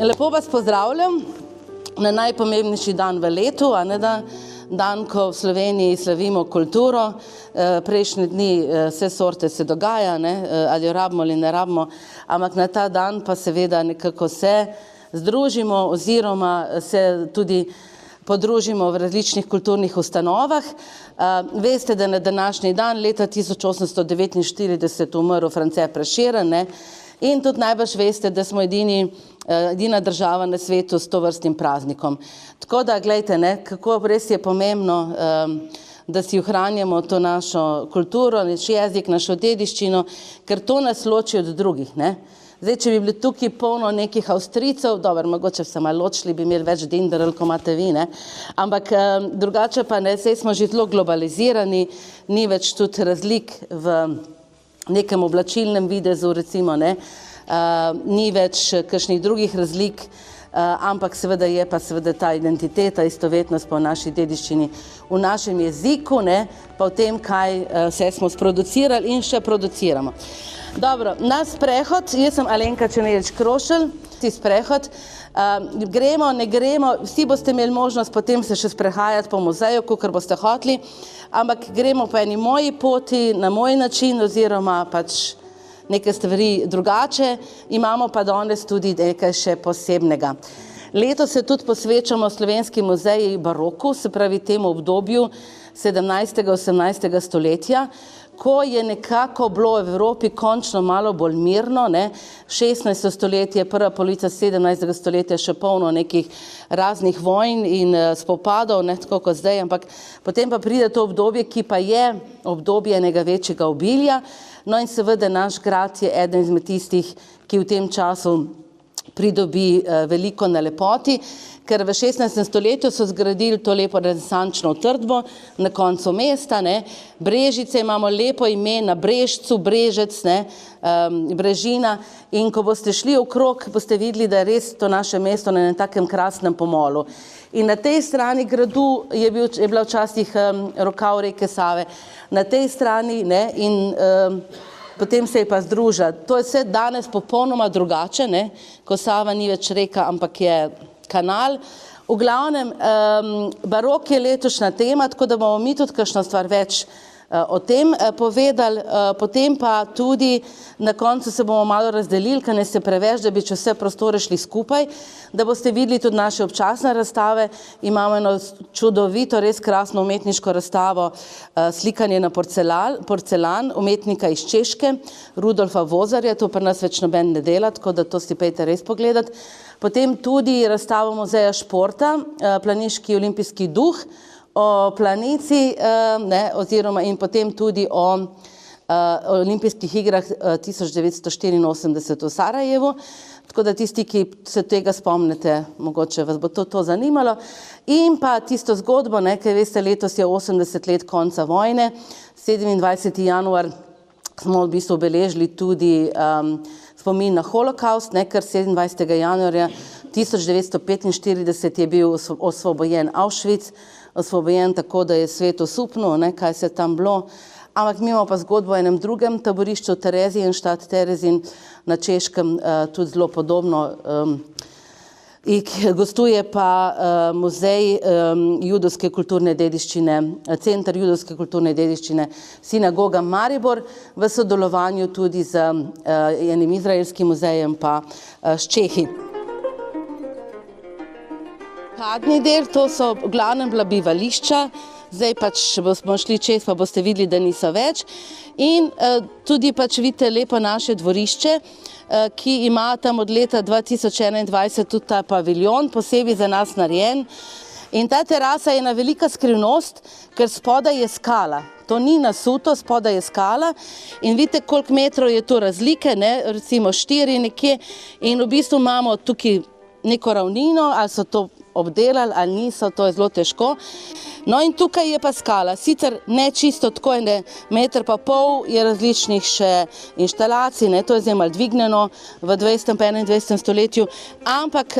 Lepo vas pozdravljam na najpomembnejši dan v letu, a ne dan, ko v Sloveniji slavimo kulturo. Prejšnji dni vse sorte se dogaja, ali jo rabimo ali ne rabimo, ampak na ta dan pa seveda nekako se združimo oziroma se tudi podružimo v različnih kulturnih ustanovah. Veste, da na današnji dan leta 1849 umrl France Prešeren, in tudi najbrž veste, da smo edina država na svetu s tovrstnim praznikom. Tako da, glejte, kako res je pomembno, da si ohranjamo to našo kulturo, naš jezik, našo dediščino, ker to nas loči od drugih. Zdaj, če bi bili tukaj polno nekih Avstrijcev, dobro, mogoče se malo ločili, bi imeli več dindarjev, kot imate vi, ampak drugače pa saj smo že zelo globalizirani, ni več tudi razlik v nekem oblačilnem videzu, recimo, ni več kakšnih drugih razlik, ampak seveda je pa seveda ta identiteta, istovetnost pa v naši dediščini, v našem jeziku, pa v tem, kaj vse smo sproducirali in še produciramo. Dobro, naš sprehod, jaz sem Alenka Černelič-Krošelj, sprehod, gremo, ne gremo, vsi boste imeli možnost potem se še sprehajati po muzeju, kakor boste hoteli, ampak gremo po eni moji poti, na moj način oziroma pač neke stvari drugače, imamo pa danes tudi nekaj še posebnega. Letos se tudi posvečamo Slovenski muzeji baroku, se pravi temu obdobju 17. 18. stoletja, ko je nekako bilo v Evropi končno malo bolj mirno, 16. stoletje, prva polovica 17. stoletja še polno nekih raznih vojn in spopadov, tako kot zdaj, ampak potem pa pride to obdobje, ki pa je obdobje enega večjega obilja, no in seveda naš grad je eden izmed tistih, ki v tem času pridobi veliko na lepoti, ker v 16. stoletju so zgradili to lepo renesančno utrdbo na koncu mesta, Brežice, imamo lepo ime na Brežcu, Brežec, Brežina, in ko boste šli okrog, boste videli, da je res to naše mesto na takem krasnem pomolu. In na tej strani gradu je bila včasih rokav reke Save, na tej strani in potem se je pa združila. To je vse danes popolnoma drugače, ko Sava ni več reka, ampak je kanal. V glavnem, barok je letošnja tema, tako da bomo mi tudi kakšno stvar več o tem povedali, potem pa tudi na koncu se bomo malo razdelili, ker ne se preveč, da bi čez vse prostore šli skupaj, da boste videli tudi naše občasne razstave. Imamo eno čudovito, res krasno umetniško razstavo slikanje na porcelan umetnika iz Češke, Rudolfa Vozarja, to pri nas več noben ne dela, tako da to si pejte res pogledati. Potem tudi razstavo Muzeja športa, Planiški olimpijski duh, o planici, oziroma in potem tudi o olimpijskih igrah 1984 v Sarajevu, tako da tisti, ki se tega spomnite, mogoče vas bo to zanimalo. In pa tisto zgodbo, ker veste, letos je 80 let konca vojne, 27. januar smo v bistvu obeležili tudi spomin na holokaust, ker 27. januarja 1945 je bil osvobojen Auschwitz, osvobojen tako, da je svet osupnil, kaj se tam bilo. Ampak mi imamo pa zgodbo o enem drugem taborišču, Terezijenštat, Terezin na Češkem, tudi zelo podobno. Gostuje pa muzej judovske kulturne dediščine, Center judovske kulturne dediščine, Sinagoga Maribor, v sodelovanju tudi z enim izraelskim muzejem pa s Čehi. Zadnji del, to so v glavnem bila bivališča, zdaj pač bomo šli čez, pa boste videli, da niso več. In tudi pač vidite lepo naše dvorišče, ki ima tam od leta 2021 tudi ta paviljon, posebej za nas narejen. In ta terasa je ena velika skrivnost, ker spodaj je skala. To ni nasuto, spodaj je skala in vidite, koliko metrov je to razlike, recimo 4 nekje, in v bistvu imamo tukaj neko ravnino, ali so to obdelali ali niso, to je zelo težko. No in tukaj je pa skala, sicer ne čisto tako, 1,5 metra je različnih še inštalacij, to je zdaj malo dvignjeno v 20. in 21. stoletju, ampak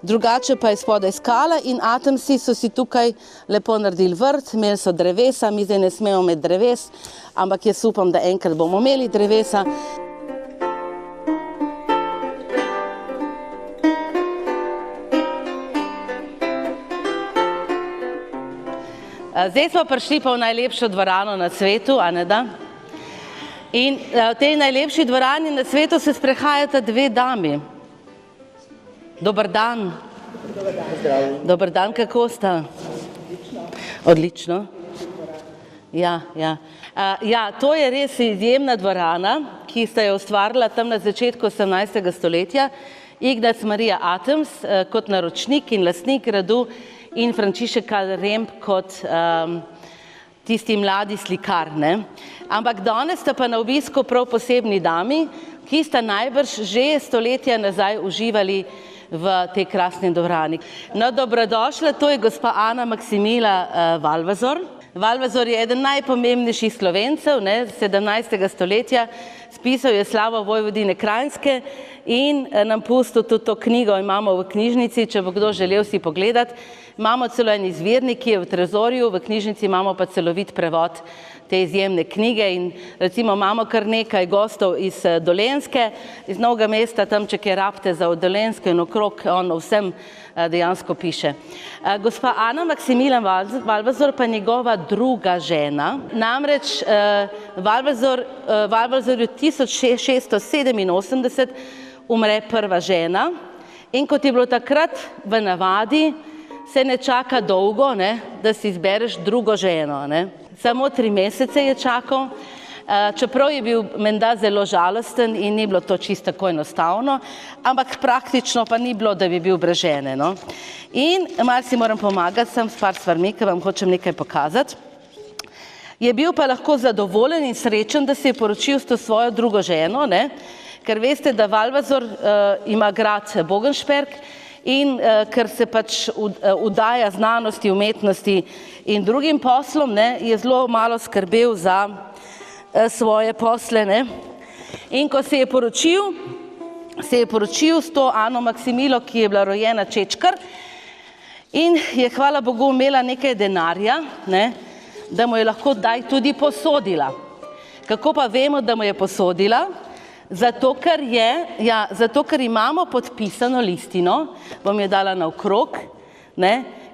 drugače pa je spodaj skala in Atomsi so si tukaj lepo naredili vrt, imeli so drevesa, mi zdaj ne smemo imeti dreves, ampak jaz upam, da enkrat bomo imeli drevesa. Zdaj smo prišli pa v najlepšo dvorano na svetu, a ne da? In v tej najlepši dvorani na svetu se sprehajata dve dami. Dober dan. Dober dan, kako sta? Odlično. Ja. To je res izjemna dvorana, ki sta jo ustvarila tam na začetku 18. stoletja. Ignác Marija Atoms kot naročnik in lastnik gradu in Frančišek Karl Remb kot tisti mladi slikar. Ampak danes sta pa na obisku prav posebni dami, ki sta najbrž že stoletja nazaj uživali v tej krasni dvorani. No, dobrodošla, to je gospa Ana Maksimila Valvazor. Valvazor je eden najpomembnejših Slovencev 17. stoletja, spisal je slavo Vojvodine Kranjske in nam pustil tudi to knjigo, imamo v knjižnici, če bo kdo želel si pogledati. Imamo celo en izvirnik, ki je v trezorju, v knjižnici imamo pa celovit prevod te izjemne knjige in recimo imamo kar nekaj gostov iz Dolenjske, iz Novega Mesta, tam če kaj rabite za Dolenjsko in okrog, on vsem dejansko piše. Gospa Ana Maksimila Valvazor pa njegova druga žena, namreč Valvazorju 1687 umre prva žena in kot je bilo takrat v navadi, se ne čaka dolgo, da si izbereš drugo ženo. Samo 3 mesece je čakal, čeprav je bil menda zelo žalosten in ni bilo to čisto tako enostavno, ampak praktično pa ni bilo, da bi bil brez žene. In malo si moram pomagati, sem s par stvarmi, ker vam hočem nekaj pokazati. Je bil pa lahko zadovoljen in srečen, da se je poročil s to svojo drugo ženo, ker veste, da Valvazor ima grad Bogenšperk in ker se pač udaja znanosti, umetnosti in drugim poslom, je zelo malo skrbel za svoje posle. In ko se je poročil s to Ano Maksimilo, ki je bila rojena Čečkar in je, hvala Bogu, imela nekaj denarja, da mu je lahko daj tudi posodila. Kako pa vemo, da mu je posodila? Zato, ker imamo podpisano listino, bom jo dala naokrog,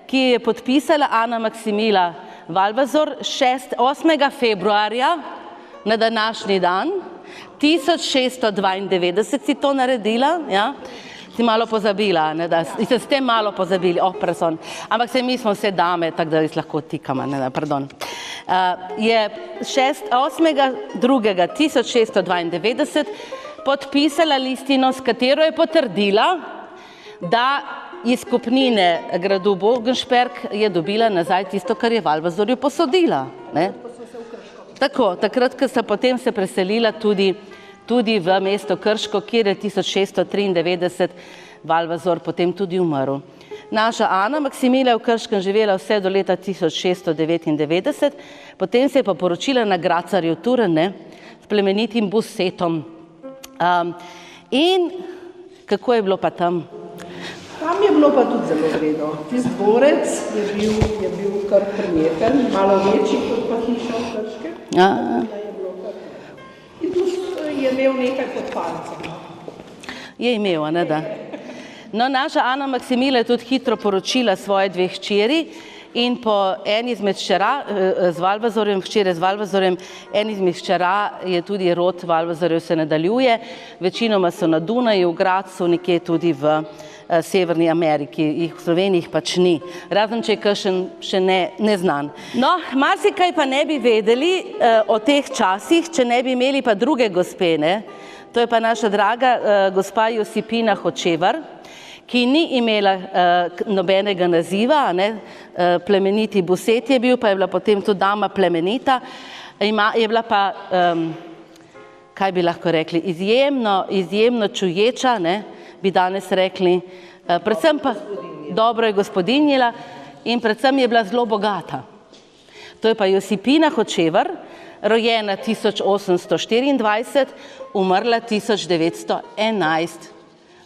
ki je podpisala Ana Maksimila Valvazor 8. februarja na današnji dan, 1692 si to naredila, si malo pozabila, ste malo pozabili, ampak se mi smo vse dame, tako da res lahko tikamo, pardon. Je 8.2.1692 podpisala listino, s katero je potrdila, da iz kupnine gradu Bogenšperk je dobila nazaj tisto, kar je Valvazorju posodila. Tako, takrat, ko sta potem se preselila tudi v mesto Krško, kjer je 1693 Valvazor potem tudi umrl. Naša Ana Maksimila je v Krškem živela vse do leta 1699, potem se je pa poročila na Gracarju Turn, s plemenitim Busetom. In kako je bilo pa tam? Tam je bilo pa tudi zelo vredno. Tisti dvorec je bil kar prijeten, malo večji kot pa hiša v Krškem. In tu je imel nekaj pod palcem. Je imel, ne da. No, naša Ana Maksimila je tudi hitro poročila svoje 2 hčeri in po eni izmed hčera z Valvazorjem, eni izmed hčera je tudi rod Valvazorjev se nadaljuje, večinoma so na Dunaju, v Gradcu, nekje tudi v Severni Ameriki, jih v Sloveniji pač ni, razen če je kakšen še neznan. No, marsikaj pa ne bi vedeli o teh časih, če ne bi imeli pa druge gospe, to je pa naša draga gospa Josipina Hočevar, ki ni imela nobenega naziva, plemeniti Buset je bil, pa je bila potem tudi dama plemenita, je bila pa, kaj bi lahko rekli, izjemno čuječa, bi danes rekli, predvsem pa dobro je gospodinjila in predvsem je bila zelo bogata. To je pa Josipina Hočevar, rojena 1824, umrla 1911.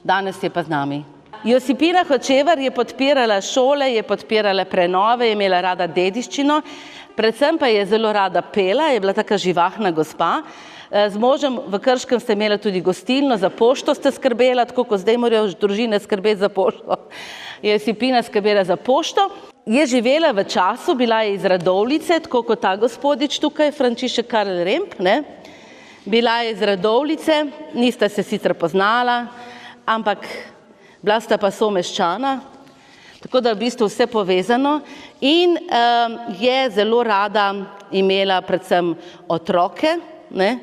Danes je pa z nami. Josipina Hočevar je podpirala šole, je podpirala prenove, je imela rada dediščino, predvsem pa je zelo rada pela, je bila taka živahna gospa. Z možem v Krškem ste imela tudi gostilno, za pošto ste skrbela, tako kot zdaj morajo družine skrbeti za pošto. Je Josipina skrbela za pošto je živela v času, bila je iz Radovljice, tako kot ta gospodič tukaj, Frančišek Karl Remp, ne? Bila je iz Radovljice, nista se sicer poznala, ampak bila sta pa someščana, tako da v bistvu vse povezano in je zelo rada imela predvsem otroke, ne?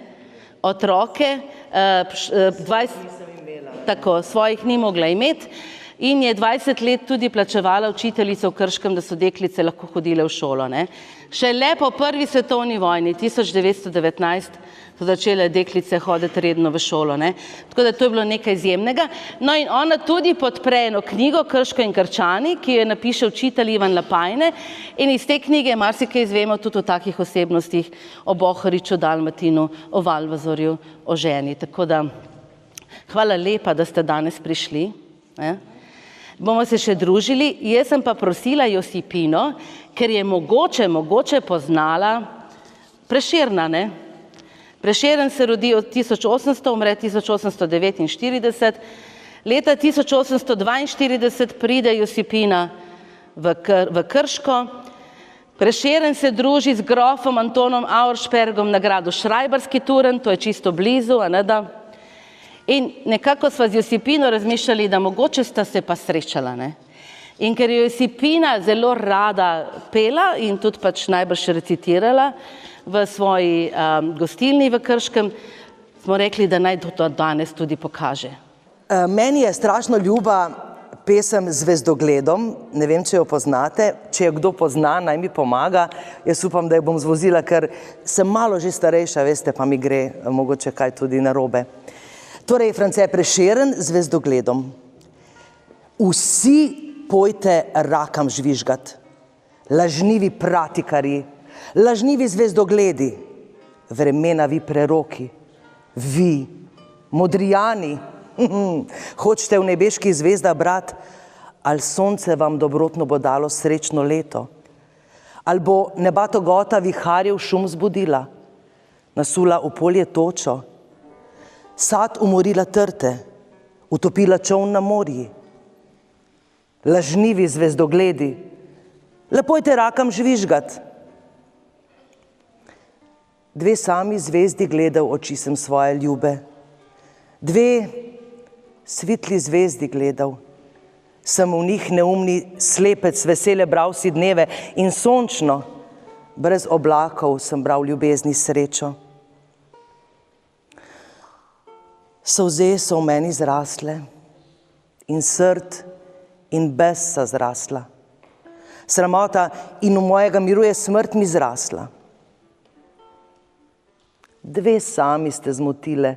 Otroke, 20, tako, svojih ni mogla imeti in je 20 let tudi plačevala učiteljico v Krškem, da so deklice lahko hodile v šolo, ne. Šele po prvi svetovni vojni, 1919, so začele deklice hoditi redno v šolo, ne. Tako da to je bilo nekaj izjemnega. No in ona tudi podpre eno knjigo Krško in Krčani, ki jo napiše učitelj Ivan Lapajne in iz te knjige marsikaj izvemo tudi o takih osebnostih, o Bohoriču, Dalmatinu, o Valvazorju, o ženi. Tako da hvala lepa, da ste danes prišli, ne. Bomo se še družili, jaz sem pa prosila Josipino, ker je mogoče poznala Prešerna, ne. Prešeren se rodi od 1800, umre 1849, leta 1842 pride Josipina v Krško, Prešeren se druži z grofom Antonom Auerspergom na gradu Šrajbarski Turn, to je čisto blizu, a ne da. In nekako sva z Josipino razmišljali, da mogoče sta se pa srečala, ne. In ker je Josipina zelo rada pela in tudi pač najbrž recitirala v svoji gostilni v Krškem, smo rekli, da naj to danes tudi pokaže. Meni je strašno ljuba pesem Zvezdogledom, ne vem, če jo poznate, če jo kdo pozna, naj mi pomaga, jaz upam, da jo bom zvozila, ker sem malo že starejša, veste, pa mi gre mogoče kaj tudi narobe. Torej, France Prešeren Zvezdogledom. Vsi pojte rakam žvižgat, lažnivi pratikari, lažnivi zvezdogledi, vremena vi preroki, vi, modrijani, hočete v nebeški zvezda brat, ali sonce vam dobrotno bo dalo srečno leto, ali bo nebato gota viharjev šum zbudila, nasula v polje točo, sad umorila trte, utopila čoln na morji. Lažnivi zvezdogledi, lepojte rakam žvižgat. Dve sami zvezdi gledal oči sem svoje ljube, dve svitli zvezdi gledal, sem v njih neumni slepec vesele bral si dneve in sončno, brez oblakov sem bral ljubezni srečo. Solze so v meni zrasle in srd in bes sa zrasla. Sramota in v mojega miru je smrt mi zrasla. Dve sami ste zmotile,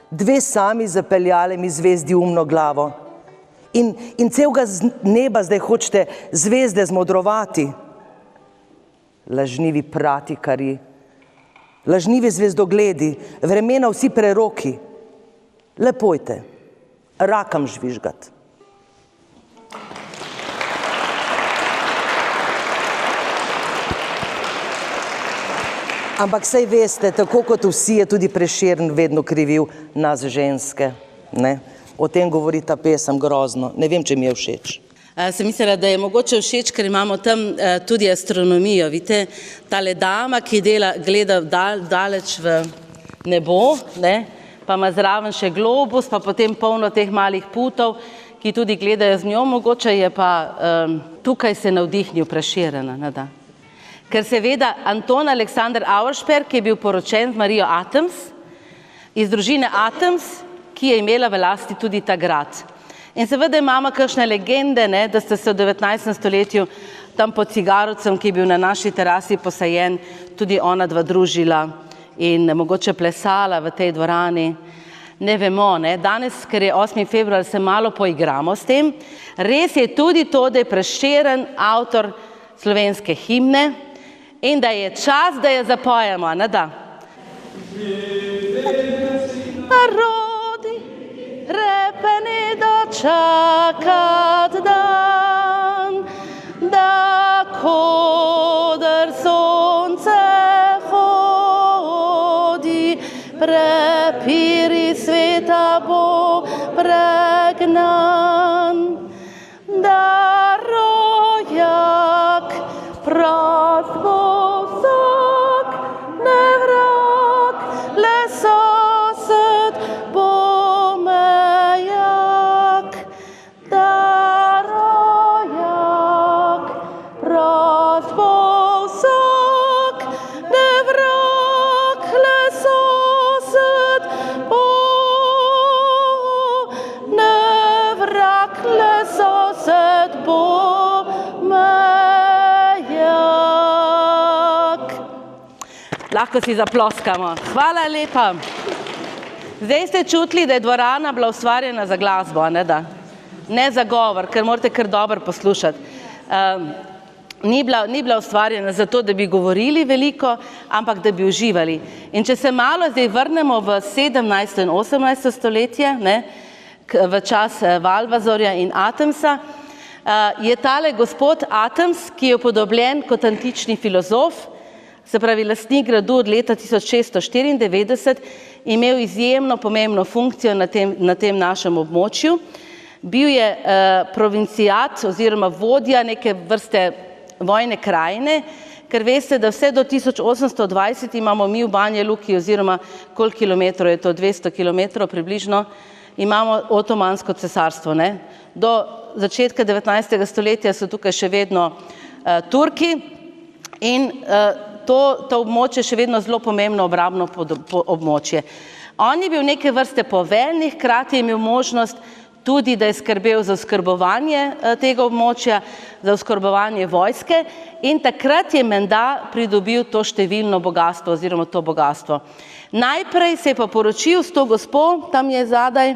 dve sami zapeljale mi zvezdi umno glavo. In celega neba zdaj hočete zvezde zmodrovati. Lažnivi pratikari, lažnivi zvezdogledi, vremena vsi preroki. Lepojte, rakam žvižgat. Ampak saj veste, tako kot vsi je tudi Prešeren vedno krivil nas ženske, ne? O tem govori ta pesem grozno, ne vem, če mi je všeč. Sem mislila, da je mogoče všeč, ker imamo tam tudi astronomijo, vidite, tale dama, ki gleda daleč v nebo, ne? Pa ima zraven še globus, pa potem polno teh malih putov, ki tudi gledajo z njo, mogoče je pa tukaj se navdihnil Prešerena, ne da. Ker seveda Anton Aleksander Auersperg je bil poročen z Marijo Atoms, iz družine Atoms, ki je imela v lasti tudi ta grad. In seveda imamo kakšne legende, ne, da sta se v 19. stoletju tam pod Cigarovcem, ki je bil na naši terasi posajen, tudi ona dva družila in mogoče plesala v tej dvorani. Ne vemo, ne. Danes, ker je 8. februar, se malo poigramo s tem. Res je tudi to, da je Prešeren avtor slovenske himne in da je čas, da jo zapojemo, ne da? Narodi, repeni dočakat dan, da koder sonce hodi, prepiri sveta bo pregnan, da roja prost bo vsak, ne vrag, le sosed bo mejak, darojak, prost bo vsak, ne vrag, le sosed bo, ne vrag, le sosed bo mejak. Lahko si zaploskamo. Hvala lepa. Zdaj ste čutili, da je dvorana bila ustvarjena za glasbo, ne da? Ne za govor, ker morate kar dobro poslušati. Ni bila ustvarjena zato, da bi govorili veliko, ampak da bi uživali. In če se malo zdaj vrnemo v 17. in 18. stoletje, ne, v čas Valvazorja in Atemsa, je tale gospod Atems, ki je upodobljen kot antični filozof, se pravi lastnik gradu od leta 1694, imel izjemno pomembno funkcijo na tem našem območju. Bil je provincijat oziroma vodja neke vrste vojne krajine, ker veste, da vse do 1820 imamo mi v Banja Luki oziroma koliko kilometrov je to, 200 kilometrov približno, imamo Otomansko cesarstvo. Ne? Do začetka 19. stoletja so tukaj še vedno Turki in to območje še vedno zelo pomembno obrambno območje. On je bil neke vrste poveljnik, hkrati je imel možnost tudi, da je skrbel za oskrbovanje tega območja, za oskrbovanje vojske in takrat je menda pridobil to številno bogastvo oziroma to bogastvo. Najprej se je pa poročil s to gospo, tam je zadaj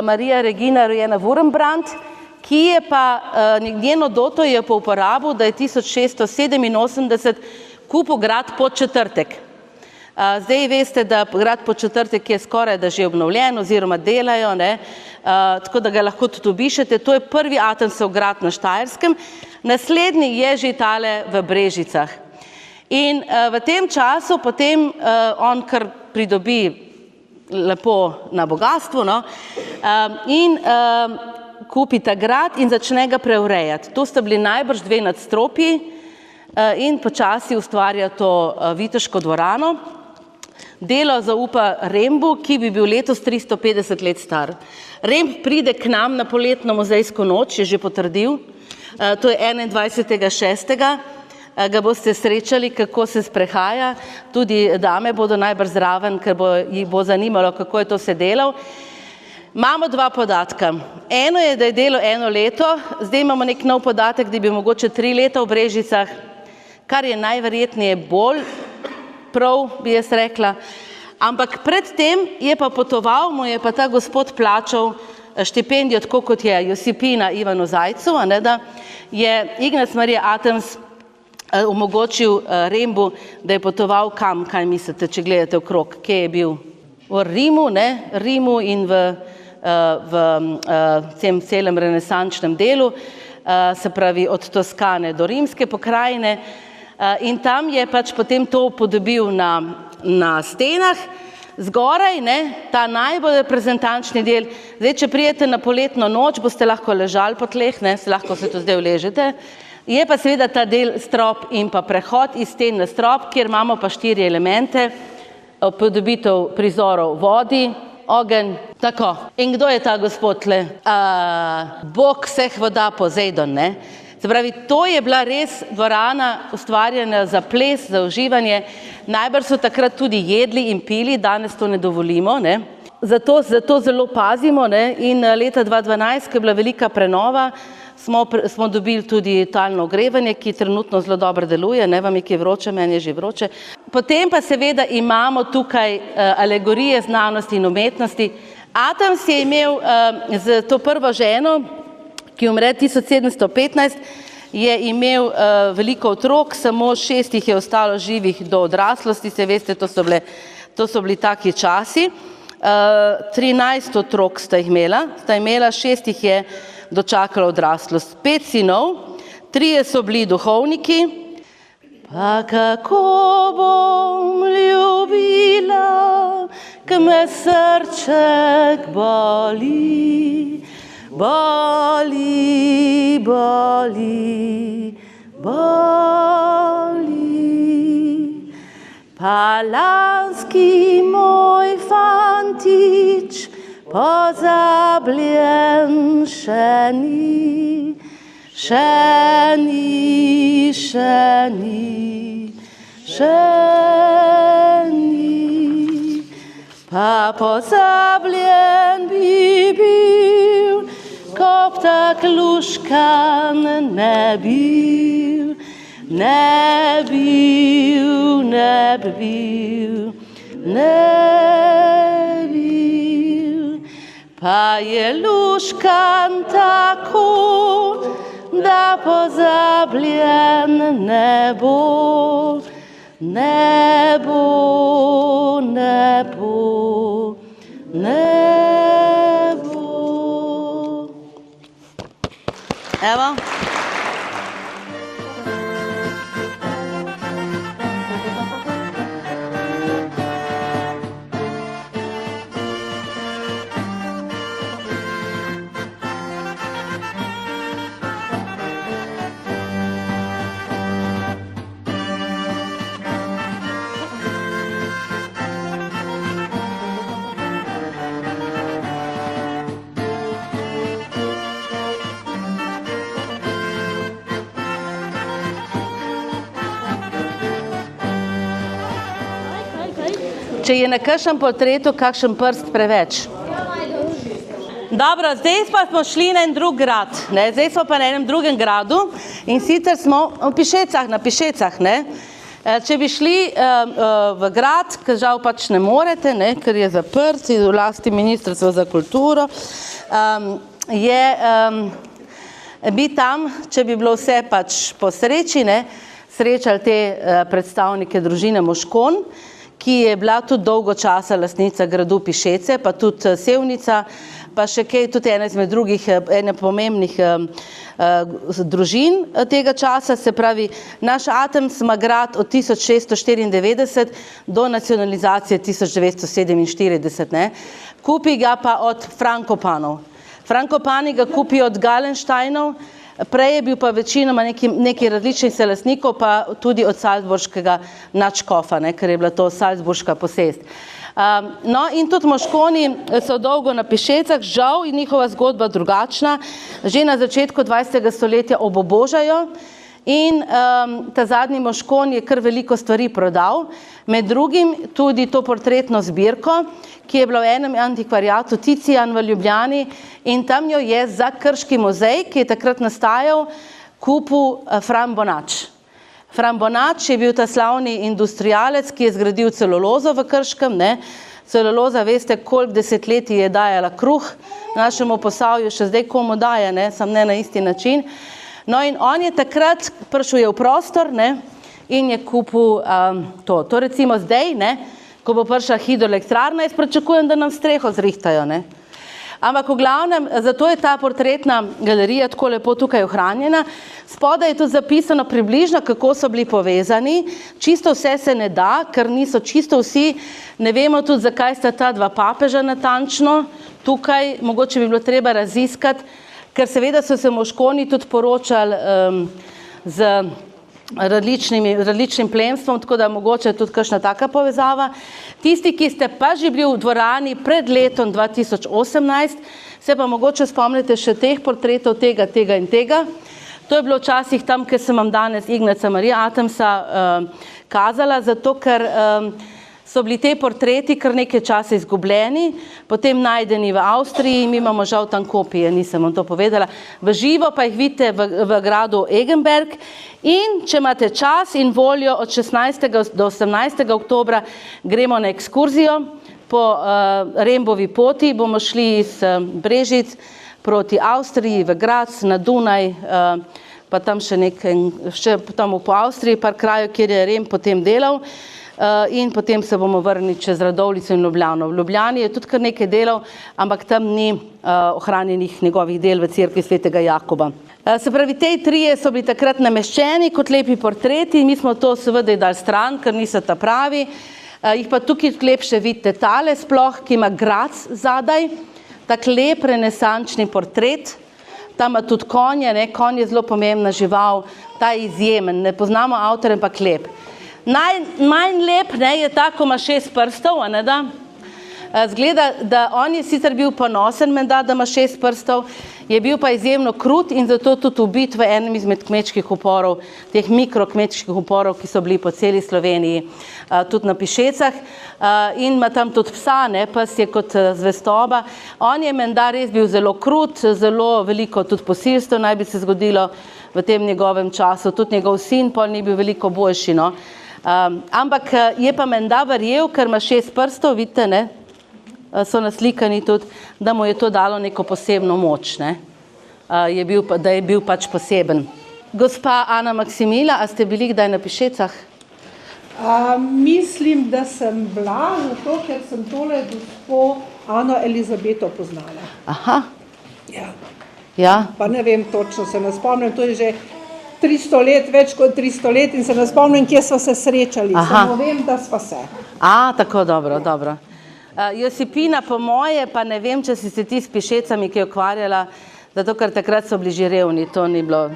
Marija Regina rojena Wurmbrand, ki je pa njeno doto je po uporabu, da je 1687 kupil grad Podčetrtek. Zdaj veste, da grad Podčetrtek je skoraj da že obnovljen oziroma delajo, ne? Tako da ga lahko tudi obišete. To je prvi Atemsov grad na Štajerskem, naslednji je že tale v Brežicah. In v tem času potem on kar pridobi lepo na bogatstvu, no? In kupi ta grad in začne ga preurejati. To sta bili najbrž dve nadstropji in počasi ustvarja to viteško dvorano. Delo zaupa Rembu, ki bi bil letos 350 let star. Remb pride k nam na poletno muzejsko noč, je že potrdil. To je 21.6. Ga boste srečali, kako se sprehaja. Tudi dame bodo najbrž zraven, ker jih bo zanimalo, kako je to se delal. Imamo dva podatka. Eno je, da je delo 1 leto, zdaj imamo nek nov podatek, da bi mogoče 3 leta v Brežicah, kar je najverjetneje bolj prav, bi jaz rekla. Ampak predtem je pa potoval, mu je pa ta gospod plačal štipendijo, tako kot je Josipina Ivanu Zajcu, ne, da je Ignác Marija Atems omogočil Rembu, da je potoval kam, kaj mislite, če gledate okrog, kje je bil? V Rimu, ne, Rimu in v celem renesančnem delu, se pravi od Toskane do rimske pokrajine, in tam je pač potem to upodobil na stenah, zgoraj, ne, ta najbolj reprezentančni del. Zdaj, če prijete na poletno noč, boste lahko ležali po tleh, ne, lahko se tu zdaj uležete. Je pa seveda ta del strop in pa prehod iz sten na strop, kjer imamo pa 4 elemente, upodobitev prizorov vodi, ogenj, tako. In kdo je ta gospod tle? Bog vseh voda Pozejdon, ne? Se pravi, to je bila res dvorana ustvarjena za ples, za uživanje. Najbrž so takrat tudi jedli in pili, danes to ne dovolimo, ne? Zato zelo pazimo, ne? In leta 2012, ko je bila velika prenova, smo dobili tudi talno ogrevanje, ki trenutno zelo dobro deluje, ne vam je ki je vroče, meni je že vroče. Potem pa seveda imamo tukaj alegorije znanosti in umetnosti. Atems je imel z to prvo ženo, ki umre 1715, je imel veliko otrok, samo 6 jih je ostalo živih do odraslosti, se veste, to so bili taki časi. 13 otrok sta imela, 6 jih je dočakalo odraslost. 5 sinov, 3 so bili duhovniki. Pa kako bom ljubila, ko me srček boli, boli, boli, boli. Pa lanski moj fantič pozabljen še ni, še ni, še ni, še ni. Pa pozabljen bi bil, ko tak luškan ne bil, ne bil, ne bil, ne bil. Pa je luškan tako, da pozabljen ne bo, ne bo, ne bo, ne bo. Evo. Če je na kakšnem portretu kakšen prst preveč. Dobro, zdaj pa smo šli na en drug grad, ne? Zdaj smo pa na enem drugem gradu in sicer smo v Pišecah, na Pišecah, ne? Če bi šli v grad, ker žal pač ne morete, ne? Ker je zaprt v lasti Ministrstva za kulturo, bi tam, če bi bilo vse pač po sreči, ne? Srečali te predstavnike družine Moškon, ki je bila tudi dolgo časa lastnica gradu Pišece, pa tudi Sevnica, pa še kaj, tudi ena izmed drugih, ene pomembnih družin tega časa, se pravi, naš Atoms ima grad od 1694 do nacionalizacije 1947, ne. Kupi ga pa od Frankopanov. Frankopani ga kupijo od Galensteinov, prej je bil pa večinoma neki različnih lastnikov, pa tudi od salzburškega nadškofa, ne, ker je bila to salzburška posest. No, in tudi Moškoni so dolgo na Pišecah, žal je njihova zgodba drugačna, že na začetku 20. stoletja obobožajo in ta zadnji Moškon je kar veliko stvari prodal, med drugim tudi to portretno zbirko, ki je bila v enem antikvariatu Ticijan v Ljubljani in tam jo je za Krški muzej, ki je takrat nastajal, kupil Fran Bonač. Fran Bonač je bil ta slavni industrialec, ki je zgradil celulozo v Krškem, ne. Celuloza, veste, koliko desetletij je dajala kruh našemu Posavju, še zdaj komu daje, ne, sam ne na isti način. No in on je takrat prišel je v prostor, ne, in je kupil to. To recimo zdaj, ne, ko bo prišla hidroelektrarna, jaz pričakujem, da nam streho zrihtajo, ne. Ampak v glavnem, zato je ta portretna galerija tako lepo tukaj ohranjena. Spodaj je tudi zapisano približno, kako so bili povezani. Čisto vse se ne da, ker niso čisto vsi. Ne vemo tudi, zakaj sta ta dva papeža natančno tukaj. Mogoče bi bilo treba raziskati, ker seveda so se Moškoni tudi poročali z različnim plemstvom, tako da mogoče tudi kakšna taka povezava. Tisti, ki ste pa že bili v dvorani pred letom 2018, se pa mogoče spomnite še teh portretov, tega in tega. To je bilo včasih tam, kjer sem vam danes Ignaca Marija Atomsa kazala, zato ker so bili te portreti kar nekaj časa izgubljeni, potem najdeni v Avstriji, mi imamo žal tam kopije, nisem vam to povedala, v živo pa jih vidite v gradu Egenberg in če imate čas in voljo od 16. do 18. oktobra gremo na ekskurzijo po Rembovi poti, bomo šli iz Brežic proti Avstriji v Graz, na Dunaj, pa tam še tam po Avstriji, par krajev, kjer je Remb potem delal. In potem se bomo vrnili čez Radovljico in Ljubljano. V Ljubljani je tudi kar nekaj delov, ampak tam ni ohranjenih njegovih del v cerkvi svetega Jakoba. Se pravi, te trije so bili takrat nameščeni kot lepi portreti, mi smo to seveda dali stran, ker niso ta pravi. Jih pa tukaj lepše vidite tale sploh, ki ima Graz zadaj, tak lep renesančni portret. tam ima tudi konje, ne, konj je zelo pomembna žival, ta je izjemen, ne poznamo avtorja, ampak lep. Manj lep, ne, je ta, ko ima 6 prstov, a ne da? Zgleda, da on je sicer bil ponosen, menda, da ima 6 prstov, je bil pa izjemno krut in zato tudi ubit v enem izmed kmečkih uporov, teh mikrokmečkih uporov, ki so bili po celi Sloveniji, tudi na Pišecah, in ima tam tudi psa, ne, pes je kot zvestoba. On je menda res bil zelo krut, zelo veliko tudi posilstev naj bi se zgodilo v tem njegovem času, tudi njegov sin pol ni bil veliko boljši, no. Ampak je pa menda verjel, ker ima 6 prstov, vidite, ne, so naslikani tudi, da mu je to dalo neko posebno moč, ne? Da je bil pač poseben. Gospa Ana Maksimila, a ste bili kdaj na Pišecah? Mislim, da sem bila, zato ker sem tole gospo Ano Elizabeto poznala. Aha. Ja. Ja. Pa ne vem točno, se ne spomnim, to je že 300 let, več kot 300 let in se ne spomnim, kje sva se srečali. Samo vem, da sva se. Tako, dobro, dobro. Josipina, po moje, pa ne vem, če si se ti s Pišecami, ki je ukvarjala, zato ker takrat so bili že revni, to ni bilo.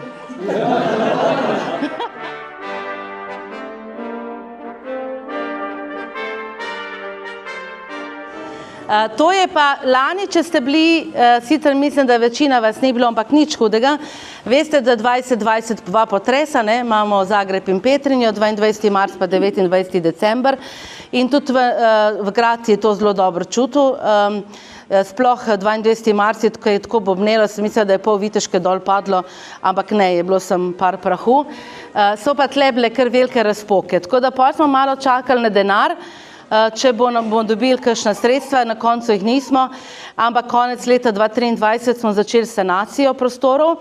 To je pa lani, če ste bili, sicer mislim, da večina vas ni bilo, ampak nič hudega. Veste, da 2022 potresa, ne, imamo Zagreb in Petrinjo, 22. marc pa 29. december in tudi v Grad je to zelo dobro čutil. Sploh 22. marc je tako bobnelo, sem mislila, da je pol Viteške dol padlo, ampak ne, je bilo sem par prahu. So pa tle bile kar velike razpoke, tako da pa smo malo čakali na denar, če bomo dobili kakšna sredstva, na koncu jih nismo, ampak konec leta 2023 smo začeli sanacijo prostorov.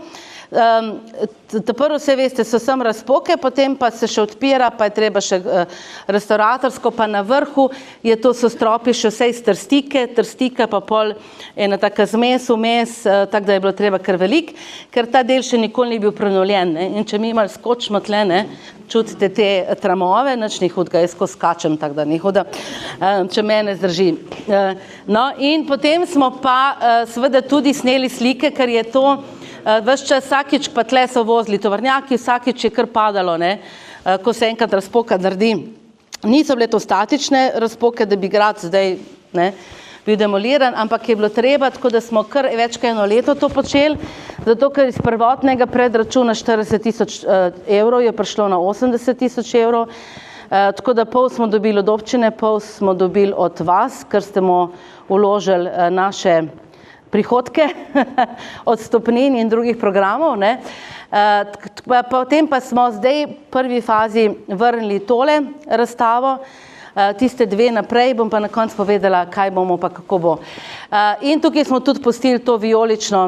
Prvo vse veste, so sem razpoke, potem pa se še odpira, pa je treba še restauratorsko, pa na vrhu je to so stropi še vse iz trstika pa pol ena taka zmes vmes, tako da je bilo treba kar velik, ker ta del še nikoli ni bil prenovljen, ne? In če mi malo skočimo tle, ne, čutite te tramove, nič ni hudega, jaz ko skačem, tako da ni huda, če mene zdrži. No, in potem smo pa seveda tudi sneli slike, ker je to ves čas, vsakič pa tle so vozili tovornjaki, vsakič je kar padalo, ne, ko se enkrat razpoka naredi. Niso bile to statične razpoke, da bi grad zdaj, ne, bil demoliran, ampak je bilo treba, tako da smo kar več kot 1 leto to počeli, zato ker iz prvotnega predračuna 40 000 evrov je prišlo na 80 000 evrov, tako da pol smo dobili od občine, pol smo dobili od vas, ker ste mu vložili naše prihodke od stopnin in drugih programov, ne. Potem pa smo zdaj v prvi fazi vrnili tole razstavo, tiste 2 naprej, bom pa na koncu povedala, kaj bomo pa kako bo. In tukaj smo tudi pustili to vijolično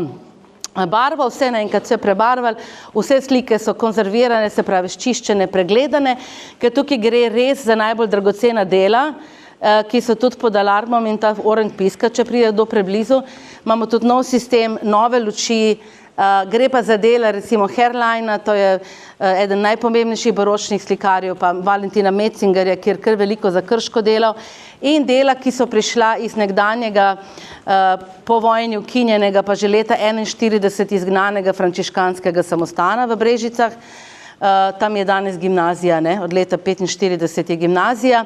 barvo, vse naenkrat vse prebarvali, vse slike so konzervirane, se pravi sčiščene, pregledane, ker tukaj gre res za najbolj dragocena dela, ki so tudi pod alarmom in ta oranž piska, če pride do preblizu. Imamo tudi nov sistem, nove luči, gre pa za dela recimo Herrleina, to je eden najpomembnejših baročnih slikarjev, pa Valentina Metzingerja, kjer kar veliko za Krško delal, in dela, ki so prišla iz nekdanjega po vojni ukinjenega, pa že leta 1941 izgnanega frančiškanskega samostana v Brežicah. Tam je danes gimnazija, ne, od leta 1945 je gimnazija.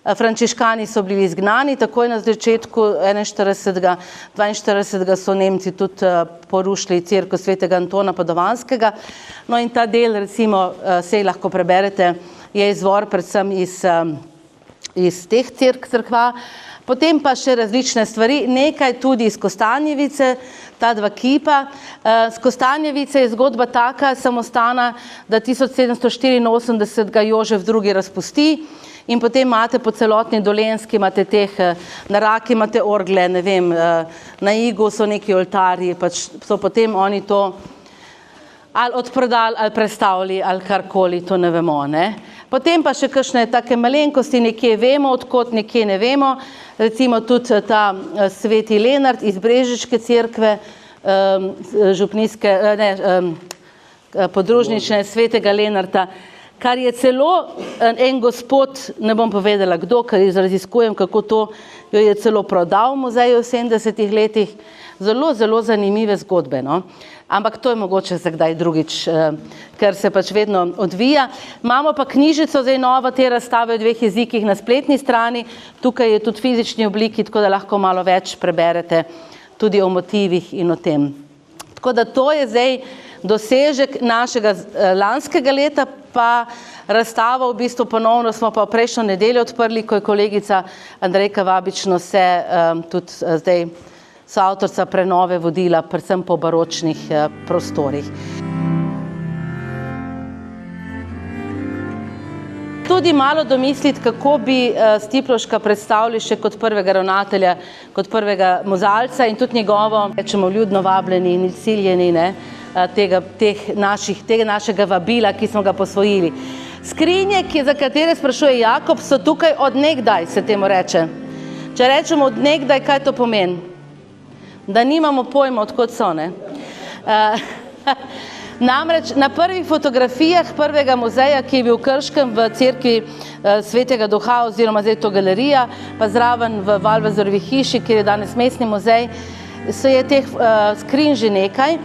Frančiškani so bili izgnani, takoj na začetku 41. 42. so Nemci tudi porušili cerkev svetega Antona Padovanskega. No in ta del, recimo, sej lahko preberete, je izvor predvsem iz teh cerkva. Potem pa še različne stvari, nekaj tudi iz Kostanjevice, ta 2 kipa. Z Kostanjevice je zgodba taka samostana, da 1784 ga Jožef II. Razpusti. In potem imate po celotni Dolenjski, imate teh, na Raki imate orgle, ne vem, na Igu so neki oltarji, pač so potem oni to ali odprodali, ali prestavili, ali karkoli, to ne vemo, ne. Potem pa še kakšne take malenkosti, nekje vemo, odkot, nekje ne vemo, recimo tudi ta sveti Lenart iz Brežiške cerkve, župnijske, podružnične svetega Lenarta, kar je celo en gospod, ne bom povedala kdo, ker raziskujem, kako to, jo je celo prodal v muzeju v 70-ih letih. Zelo, zelo zanimive zgodbe, no. Ampak to je mogoče za kdaj drugič, ker se pač vedno odvija. Imamo pa knjižico zdaj novo te razstave v 2 jezikih na spletni strani, tukaj je tudi v fizični obliki, tako da lahko malo več preberete tudi o motivih in o tem. Tako da to je zdaj dosežek našega lanskega leta, pa razstavo v bistvu ponovno smo pa prejšnjo nedeljo odprli, ko je kolegica Andrejka Vabično se tudi zdaj soavtorica prenove vodila, predvsem po baročnih prostorih. Tudi malo domisliti, kako bi Stiplovška predstavili še kot prvega ravnatelja, kot prvega muzealca in tudi njegovo, rečemo, ljudno vabljeni in ciljeni, ne, tega našega vabila, ki smo ga posvojili. Skrinje, za katere sprašuje Jakob, so tukaj od nekdaj, se temu reče. Če rečemo od nekdaj, kaj to pomeni? Da nimamo pojma, odkot so, ne. Namreč na prvih fotografijah prvega muzeja, ki je bil v Krškem v cerkvi Svetega Duha oziroma zdaj to galerija, pa zraven v Valvazorovi hiši, kjer je danes mestni muzej, se je teh skrinj že nekaj.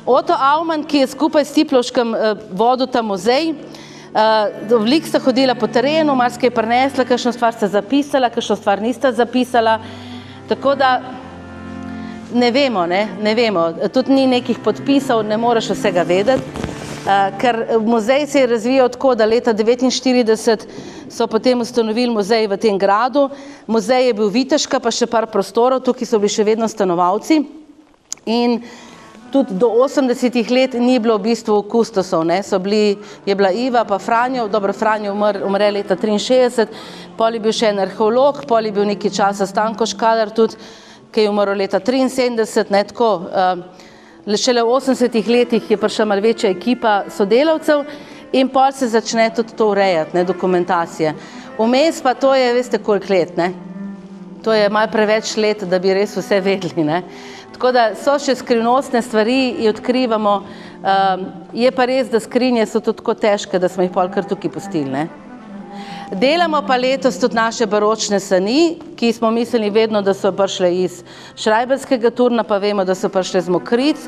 Oto Aumann, ki je skupaj s Stiplovškem vodil ta muzej, veliko sta hodila po terenu, marsikaj prinesla, kakšno stvar sta zapisala, kakšno stvar nista zapisala, tako da ne vemo, ne vemo, tudi ni nekih podpisov, ne moreš vsega vedeti, ker muzej se je razvijal tako, da leta 1949 so potem ustanovili muzej v tem gradu, muzej je bil viteška, pa še par prostorov, tukaj so bili še vedno stanovalci in tudi do 80-ih let ni bilo v bistvu kustosov, ne, je bila Iva pa Franjo, dobro, Franjo umre leta 63, pol je bil še en arheolog, pol je bil nekaj časa Stanko Škaler tudi, ki je umrl leta 73, ne, tako, šele v 80-ih letih je prišla malo večja ekipa sodelavcev in pol se začne tudi to urejati, ne, dokumentacije. Vmes pa to je, veste, koliko let, ne, to je malo preveč let, da bi res vse vedeli, ne. Tako da so še skrivnostne stvari in odkrivamo, je pa res, da skrinje so tudi tako težke, da smo jih pol kar tukaj pustili, ne. Delamo pa letos tudi naše baročne sani, ki smo mislili vedno, da so prišle iz Šrajbarskega turna, pa vemo, da so prišle z Mokric,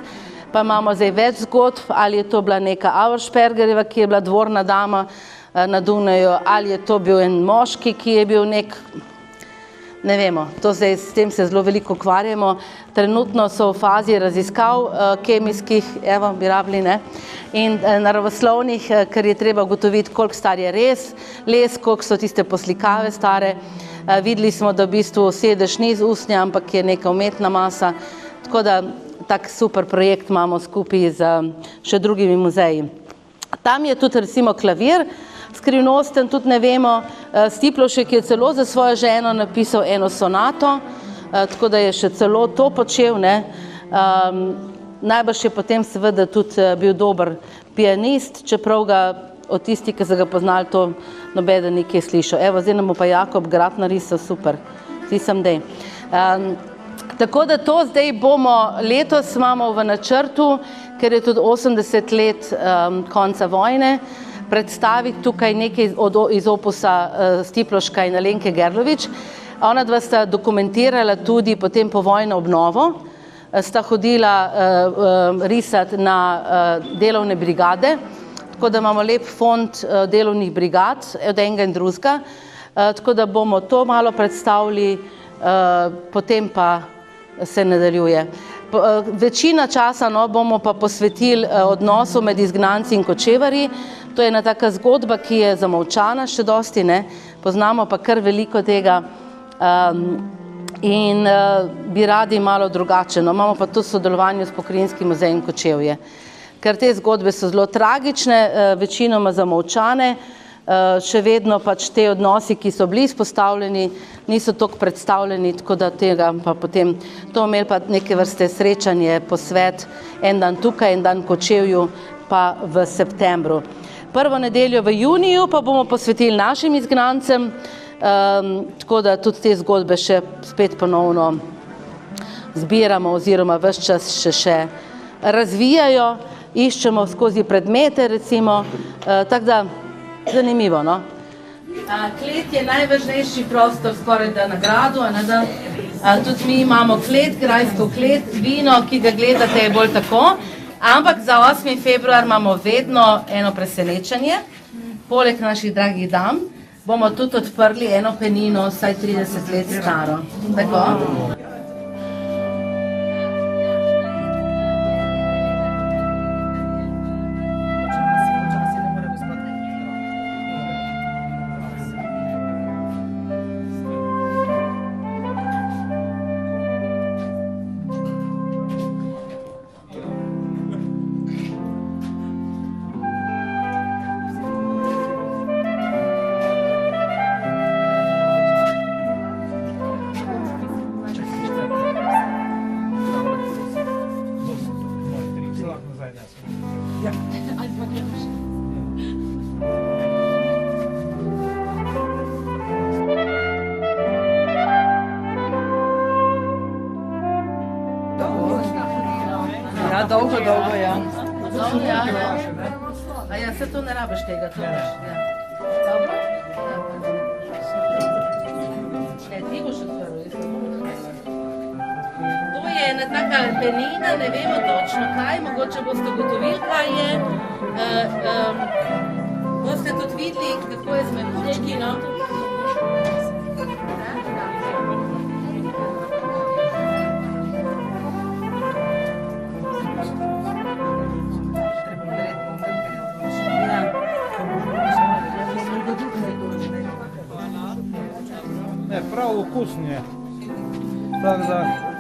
pa imamo zdaj več zgodb, ali je to bila neka Auerspergerjeva, ki je bila dvorna dama na Dunaju, ali je to bil en moški, ki je bil nek, ne vemo, to zdaj s tem se zelo veliko ukvarjamo, trenutno so v fazi raziskav kemijskih, evo, bi rabili, ne, in naravoslovnih, ker je treba ugotoviti, koliko star je res les, koliko so tiste poslikave stare. Videli smo, da v bistvu sedež ni iz usnja, ampak je neka umetna masa, tako da tak super projekt imamo skupaj z še drugimi muzeji. Tam je tudi recimo klavir, skrivnosten, tudi ne vemo, Stiplovšek je celo za svojo ženo napisal eno sonato, tako da je še celo to počel, ne. Najbrž je potem seveda tudi bil dober pianist, čeprav ga od tisti, ki so ga poznali, to nobeden nikje slišal. Evo, zdaj nam bo pa Jakob grad narisal, super, ti sem dej. Tako da to zdaj bomo, letos imamo v načrtu, ker je tudi 80 let konca vojne, predstaviti tukaj nekaj iz opusa Stiplovška in Alenke Gerlovič. Ona dva sta dokumentirala tudi potem povojno obnovo, sta hodila risati na delovne brigade, tako da imamo lep fond delovnih brigad od enega in drugega, tako da bomo to malo predstavili, potem pa se nadaljuje. Večina časa bomo pa posvetili odnosu med izgnanci in kočevarji, to je ena taka zgodba, ki je zamolčana še dosti, ne, poznamo pa kar veliko tega, in bi radi malo drugače, no, imamo pa to sodelovanje s Pokrajinskim muzejem Kočevje, ker te zgodbe so zelo tragične, večinoma zamolčane, še vedno pač te odnosi, ki so bili izpostavljeni, niso toliko predstavljeni, tako da tega pa potem, to imeli pa neke vrste srečanje, posvet, en dan tukaj, en dan v Kočevju, pa v septembru. Prvo nedeljo v juniju pa bomo posvetili našim izgnancem, tako da tudi te zgodbe še spet ponovno zbiramo oziroma ves čas še razvijajo. iščemo skozi predmete, recimo, tako da zanimivo, no. Klet je najvažnejši prostor skoraj da na gradu, tudi mi imamo klet, grajsko klet, vino, ki ga gledate, je bolj tako, ampak za 8. februar imamo vedno eno presenečenje, poleg naših dragih dam, bomo tudi odprli eno penino, vsaj 30 let staro. Tako? Ja, dolgo, ja. A ja, se to ne rabiš tega, to veš. Dobro? Ne, ti boš odprl. To je ena taka penina, ne vemo točno kaj, mogoče boste ugotovili, kaj je. Boste tudi videli, kako je z mehurčki, no? Ne, prav okusni je. Tako da